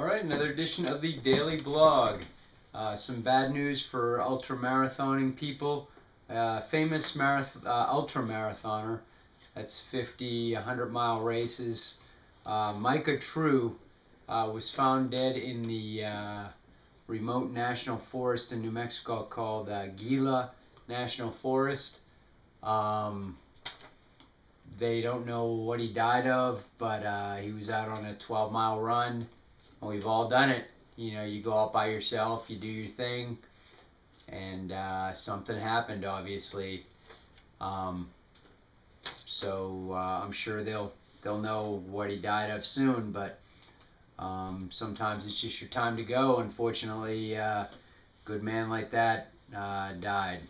Alright, another edition of the Daily Blog. Some bad news for ultra-marathoning people. Famous ultra-marathoner, that's 50, 100-mile races. Micah was found dead in the remote national forest in New Mexico called Gila National Forest. They don't know what he died of, but he was out on a 12-mile run. We've all done it. You know, you go out by yourself, you do your thing, and something happened, obviously. So I'm sure they'll know what he died of soon, but sometimes it's just your time to go. Unfortunately, a good man like that died.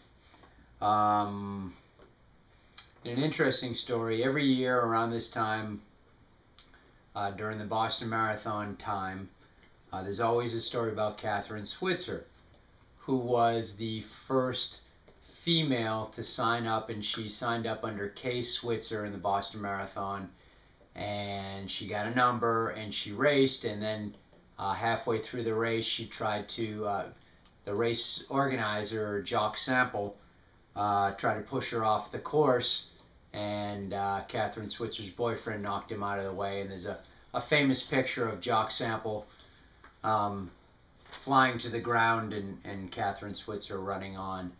An interesting story. Every year around this time, during the Boston Marathon time, there's always a story about Katherine Switzer, who was the first female to sign up, and she signed up under K. Switzer in the Boston Marathon, and she got a number and she raced, and then halfway through the race she tried to, the race organizer, Jock Sample, tried to push her off the course, and Katherine Switzer's boyfriend knocked him out of the way, and there's a famous picture of Jock Sample flying to the ground and Katherine Switzer running on.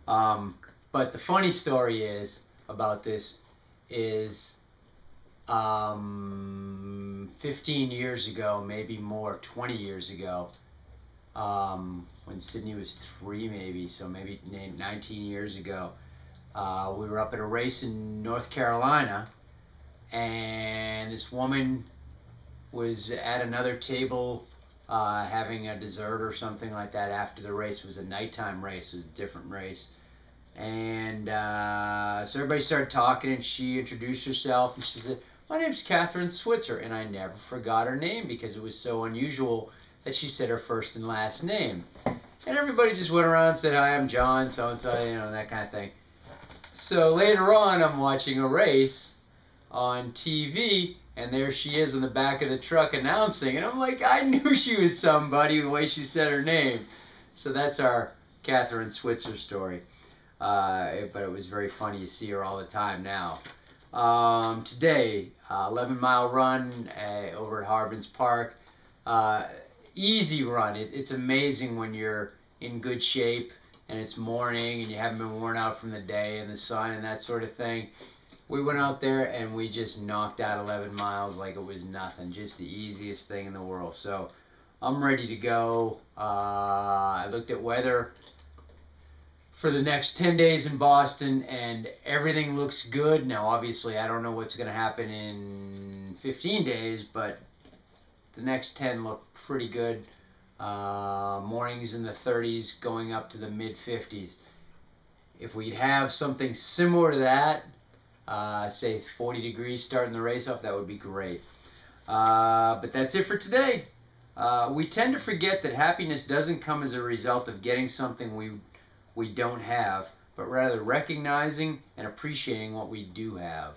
But the funny story is about this is 15 years ago, maybe more, 20 years ago, when Sydney was 3 maybe, so maybe 19 years ago, we were up at a race in North Carolina, and this woman was at another table having a dessert or something like that after the race. It was a nighttime race, it was a different race. And so everybody started talking, and she introduced herself, and she said, "My name's Katherine Switzer," and I never forgot her name because it was so unusual that she said her first and last name. And everybody just went around and said, "Hi, I'm John, so-and-so," you know, that kind of thing. So later on, I'm watching a race on TV, and there she is in the back of the truck announcing, and I'm like, I knew she was somebody the way she said her name. So that's our Katherine Switzer story. But it was very funny to see her all the time now. Today, 11-mile run over at Harbins Park. Easy run. It's amazing when you're in good shape and it's morning and you haven't been worn out from the day and the sun and that sort of thing. We went out there and we just knocked out 11 miles like it was nothing. Just the easiest thing in the world. So I'm ready to go. I looked at weather for the next 10 days in Boston, and everything looks good. Now, obviously, I don't know what's going to happen in 15 days, but the next 10 look pretty good. Mornings in the 30s going up to the mid-50s. If we'd have something similar to that, say 40 degrees starting the race off, that would be great. But that's it for today. We tend to forget that happiness doesn't come as a result of getting something we don't have, but rather recognizing and appreciating what we do have.